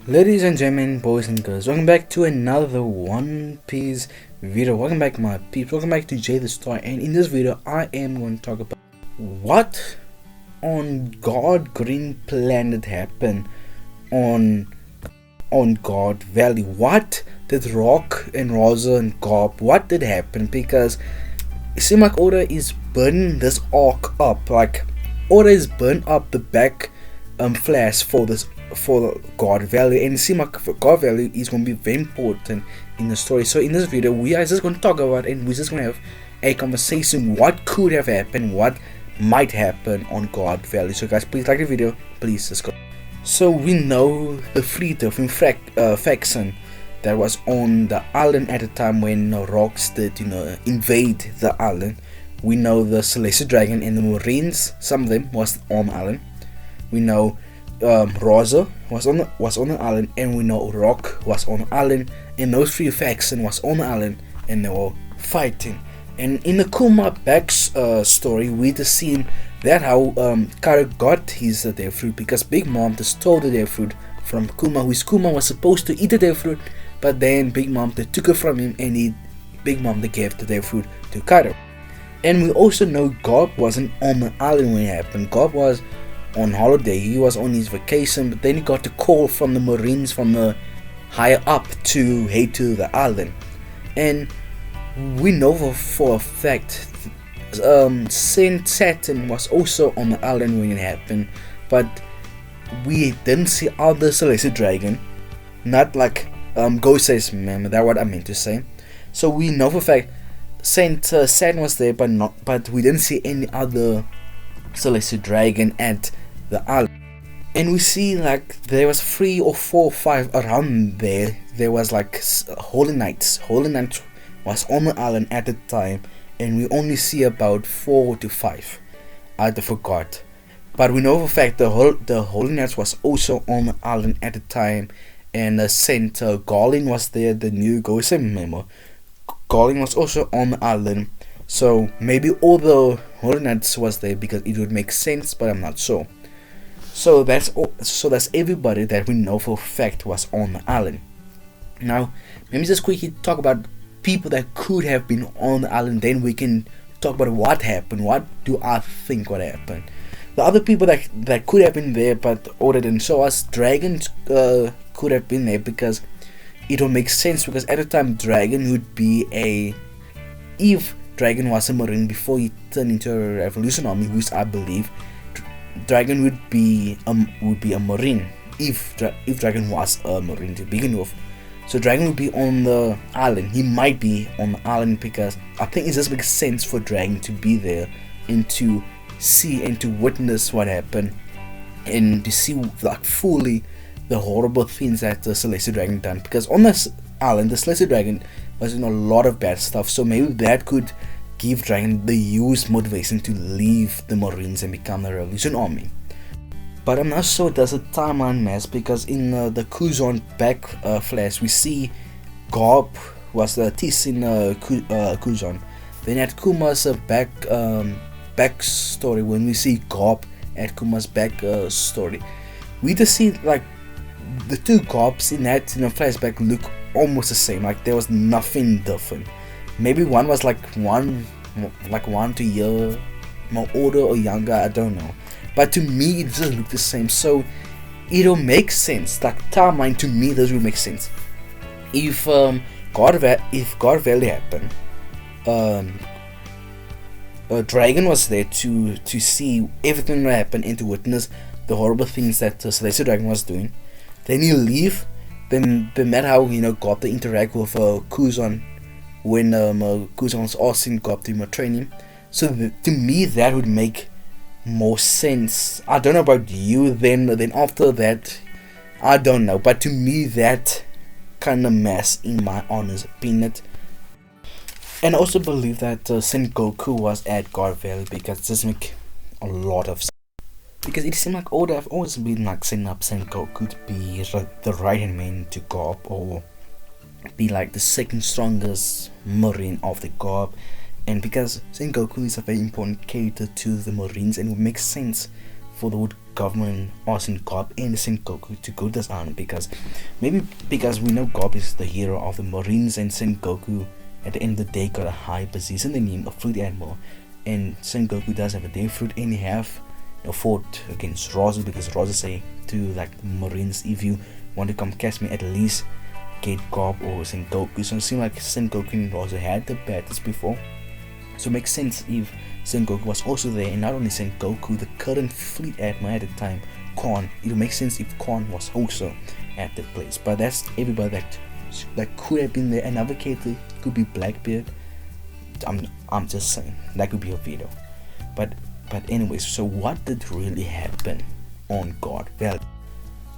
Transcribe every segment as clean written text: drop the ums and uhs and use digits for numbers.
Ladies and gentlemen, boys and girls, welcome back to another One Piece video. Welcome back, my peeps. Welcome back to Jay the Star. And in this video, I am going to talk about what on God Green Planet happened on God Valley. What did Rock and Rosa and Garp, what did happen? Because it seems like Oda is burning this arc up. Like Oda is burning up the back flash for God Valley, and it seems like God Valley is going to be very important in the story. So in this video, we are just going to talk about, and we're just going to have a conversation what could have happened, what might happen on God Valley. So guys, please like the video, please let's go. So we know the fleet of faction that was on the island at the time when Rocks did invade the island. We know the Celestial Dragon and the Marines, some of them was on the island. We know Rosa was on the island, and we know Rock was on the island, and those three factions was on the island, and they were fighting. And in the Kuma back story, we just seen that how Kara got his devil fruit, because Big Mom just stole the devil fruit from Kuma, which Kuma was supposed to eat the devil fruit, but then Big Mom took it from him, and Big Mom gave the devil fruit to Kara. And we also know Garp wasn't on the island when it happened. Garp was on holiday, he was on his vacation, but then he got a call from the Marines from the higher up to head to the island. And we know for a fact Saint Saturn was also on the island when it happened, but we didn't see other Celestial Dragon, not like Ghost says, remember that's what I meant to say. So we know for a fact Saint Saturn was there, but we didn't see any other Celestial Dragon at the island. And we see like there was 3 or 4 or 5 around there. There was like Holy Knights. Holy Knight was on the island at the time, and we only see about 4 to 5. I forgot, but we know for a fact the Holy Knights was also on the island at the time, and Saint Garlin was there, the new Ghost member. Garlin was also on the island. So maybe all the Holy Knights was there because it would make sense, but I'm not sure. So that's everybody that we know for a fact was on the island. Now, let me just quickly talk about people that could have been on the island. Then we can talk about what happened. What do I think what happened? The other people that could have been there, but Oda didn't show us. Dragons could have been there because it would make sense, because at the time Dragon would be if Dragon was a Marine before he turned into a Revolution Army, which I believe Dragon would be a Marine if Dragon was a Marine to begin with. So Dragon would be on the island. He might be on the island because I think it just makes sense for Dragon to be there and to see and to witness what happened, and to see like fully the horrible things that the Celestial Dragon done. Because on this island, the Celestial Dragon was in a lot of bad stuff, so maybe that could give Dragon the huge motivation to leave the Marines and become the Revolution Army. But I'm not sure there's a timeline mess, because in the Kuzon back flash we see Garp was teasing Kuzon. Then at Kuma's back story, when we see Garp at Kuma's back story, we just see like the two Garps in that flashback look almost the same. Like there was nothing different. Maybe one was like 1 to year more older or younger, I don't know, but to me it just looked the same. So it'll make sense, like timeline to me this will make sense. If God Valley happened, Dragon was there to see everything that happened and to witness the horrible things that Celestial Dragon was doing. Then he leave. Then that's how got to interact with Kuzon when Kuzon was asking God to train him. So to me that would make more sense. I don't know about you. Then after that, I don't know. But to me that kind of mess, in my honest opinion. And I also believe that Sengoku was at God Valley, because this makes a lot of sense. Because it seems like Oda have always been like setting up Sengoku to be the right hand man to Garp, or be like the second strongest Marine of the Garp. And because Sengoku is a very important character to the Marines, and it would make sense for the wood government asking Garp and Sengoku to go to this island, because maybe because we know Garp is the hero of the Marines, and Sengoku at the end of the day got a high position in the name of Fruit Admiral, and Sengoku does have a day fruit, and he have fought against Rosa, because Rosa say to like the Marines, if you want to come catch me, at least get Garp or Sengoku. So it seems like Sengoku and Rosa had the battles before, so it makes sense if Sengoku was also there, and not only Sengoku, the current fleet admiral at the time, Khan. It would make sense if Khan was also at that place. But that's everybody that could have been there. Another character could be Blackbeard. I'm just saying that could be a video. But anyways, so what did really happen on God? Well,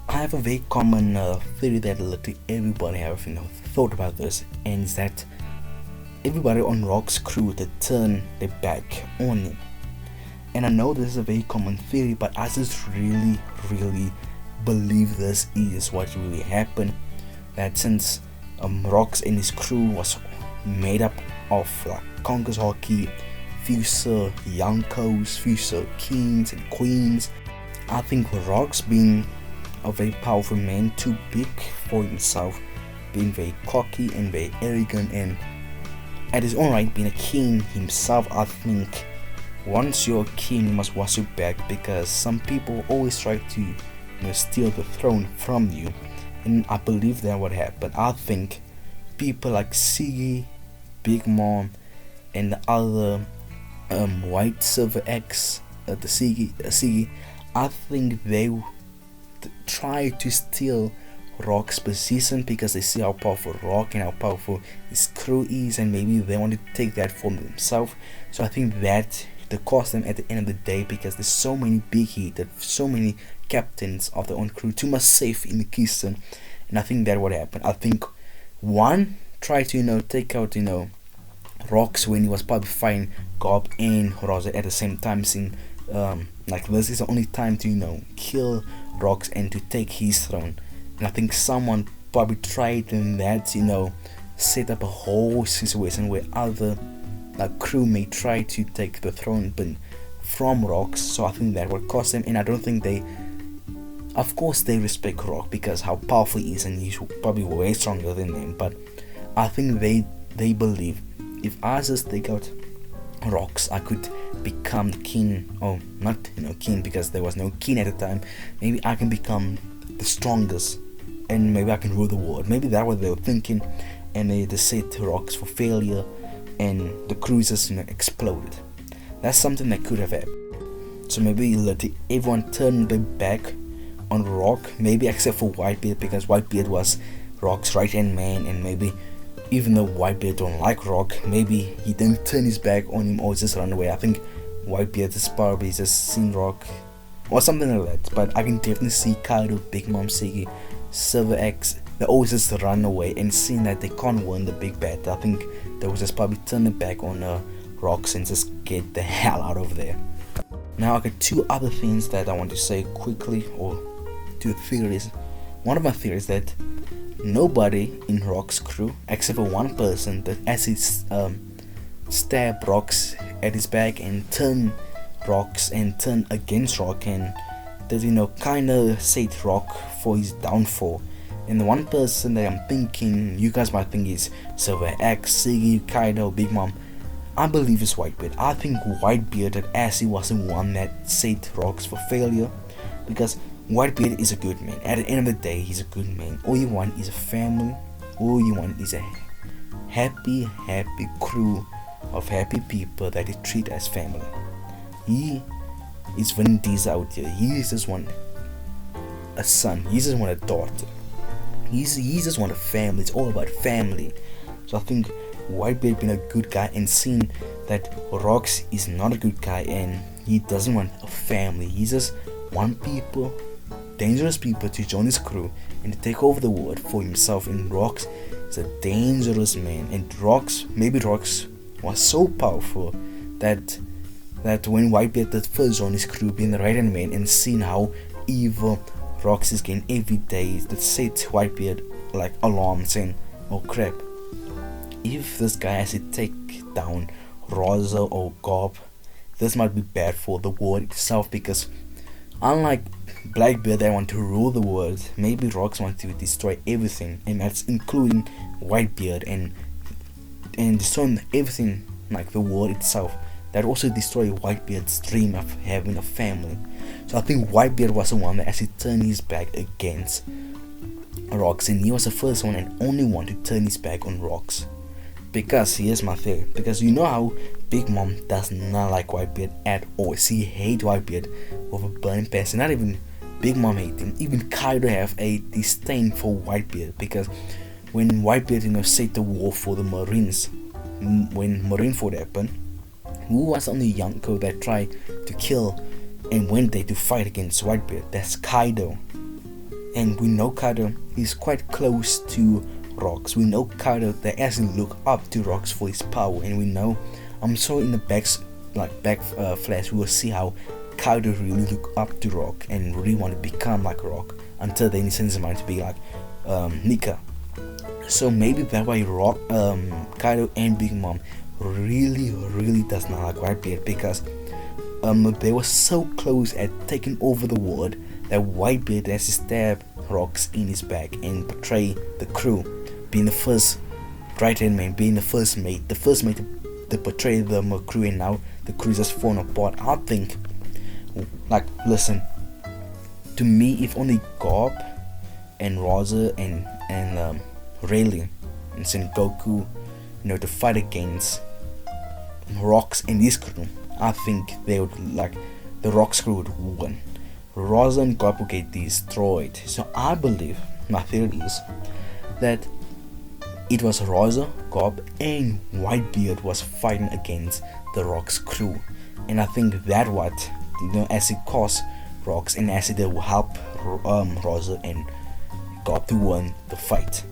I have a very common theory that literally everybody have thought about this, and is that everybody on Rock's crew, they turn their back on him. And I know this is a very common theory, but I just really believe this is what really happened. That since Rock's and his crew was made up of like Conquer's Hockey, future Yonkos, future kings and queens, I think Rock's being a very powerful man, too big for himself, being very cocky and very arrogant, and at his own right being a king himself. I think once you're a king, you must watch your back, because some people always try to steal the throne from you, and I believe that would happen. I think people like Siggy, Big Mom, and the other White Silver X, the Siggy, I think they try to steal Rock's position, because they see how powerful Rock and how powerful his crew is, and maybe they want to take that for themselves. So I think that they cost them at the end of the day, because there's so many big heat, there's so many captains of their own crew, too much safe in the Keystone, and I think that would happen. I think one try to take out Rock's when he was probably fighting Garp and Rosa at the same time, seeing like this is the only time to kill Rock's and to take his throne. And I think someone probably tried in that, set up a whole situation where other crew may try to take the throne but from Rock's. So I think that would cost them, and I don't think of course they respect Rock because how powerful he is, and he's probably way stronger than them. But I think they believe if I just take out Rock's, I could become king. Oh, not king, because there was no king at the time. Maybe I can become the strongest, and maybe I can rule the world. Maybe that's what they were thinking, and they set Rock's for failure, and the cruisers exploded. That's something that could have happened. So maybe let everyone turn their back on Rock, maybe except for Whitebeard, because Whitebeard was Rock's right hand man, and maybe even though Whitebeard don't like Rock, maybe he didn't turn his back on him or just run away. I think Whitebeard is probably just seen Rock or something like that. But I can definitely see Kaido, Big Mom, Siggy, Silver X, they always just run away, and seeing that they can't win the big battle, I think they will just probably turn their back on Rocks and just get the hell out of there. Now I got two other things that I want to say quickly, or two theories. One of my theories that nobody in Rock's crew except for one person, that as he stab Rocks at his back and turn Rocks and turn against Rock, and that kinda set Rock for his downfall. And the one person that I'm thinking you guys might think is Silver X, Siggy, Kaido, Big Mom, I believe is Whitebeard. I think Whitebeard, that as he was the one that set Rocks for failure, because Whitebeard is a good man. At the end of the day, he's a good man. All you want is a family. All you want is a happy crew of happy people that he treat as family. He is Vin Diesel out here. He just want a son. He just want a daughter. He just want a family. It's all about family. So I think Whitebeard being a good guy and seeing that Rocks is not a good guy and he doesn't want a family. He just want people, dangerous people, to join his crew and to take over the world for himself. And Rocks is a dangerous man, and maybe Rocks was so powerful that when Whitebeard did first join his crew, being the right hand man, and seeing how evil Rocks is getting every day, that set Whitebeard like alarm saying, oh crap, if this guy has to take down Rosa or Garp, this might be bad for the world itself, because Unlike Blackbeard, they want to rule the world. Maybe Rocks want to destroy everything, and that's including Whitebeard and destroying everything, like the world itself. That also destroy Whitebeard's dream of having a family. So I think Whitebeard was the one that actually turned his back against Rocks, and he was the first one and only one to turn his back on Rocks. Because here's my theory. Because you know how Big Mom does not like Whitebeard at all. She hates Whitebeard with a burning passion. Not even Big Mom hates him. Even Kaido have a disdain for Whitebeard, because when Whitebeard set the war for the Marines, when Marineford happened, who was on the Yonko that tried to kill and went there to fight against Whitebeard? That's Kaido. And we know Kaido is quite close to Rocks. We know Kaido that actually look up to Rocks for his power, and we know, I'm sure in the back flash we will see how Kaido really look up to Rock and really want to become like Rock, until then he sends his mind to be like Nika. So maybe that way Kaido and Big Mom really does not like Whitebeard, because they were so close at taking over the world that Whitebeard has to stab Rocks in his back and betray the crew, being the first right hand man, being the first mate to betray the crew, and now the crew's just falling apart. I think, like, listen, to me, if only Garp and Rosa and Rayleigh and Sengoku, to fight against Rocks and his crew, I think they would, like, the Rocks crew would win. Rosa and Garp will get destroyed. So I believe, my theory is that it was Rosa, Garp, and Whitebeard was fighting against the Rocks crew, and I think that what as it cost Rocks, and as it will help Rosa and Garp to win the fight.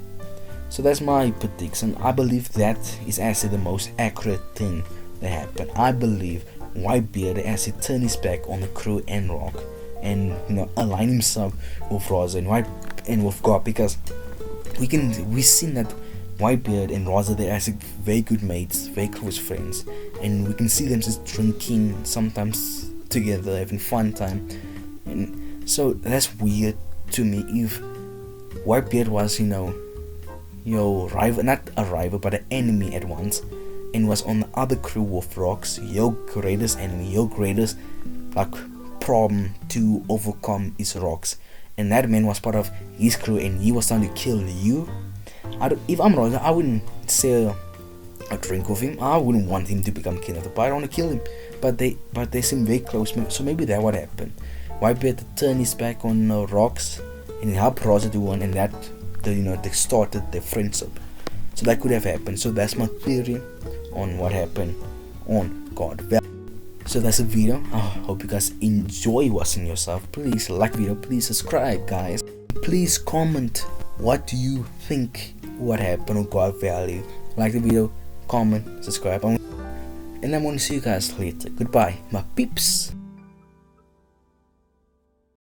So that's my prediction. I believe that is actually the most accurate thing that happened. I believe Whitebeard actually turned his back on the crew and Rock, and align himself with Rosa and with Garp, because we've seen that Whitebeard and Rosa, they're actually very good mates, very close friends, and we can see them just drinking sometimes together, having fun time. And so that's weird to me. If Whitebeard was your rival, not a rival but an enemy at once, and was on the other crew with Rocks, your greatest enemy, your greatest problem to overcome is Rocks, and that man was part of his crew and he was trying to kill you. If I'm Rosa, I wouldn't say a drink with him. I wouldn't want him to become king of the party. I want to kill him, but they seem very close. So maybe that's what happened. Whitebeard turned his back on Rocks and helped Rosa to win, and that they started their friendship. So that could have happened. So that's my theory on what happened on God Valley. So that's the video. I hope you guys enjoy watching yourself. Please like the video, please subscribe, guys. Please comment what do you think what happened on God Valley. Like the video, comment, subscribe, and I'm going to see you guys later. Goodbye, my peeps.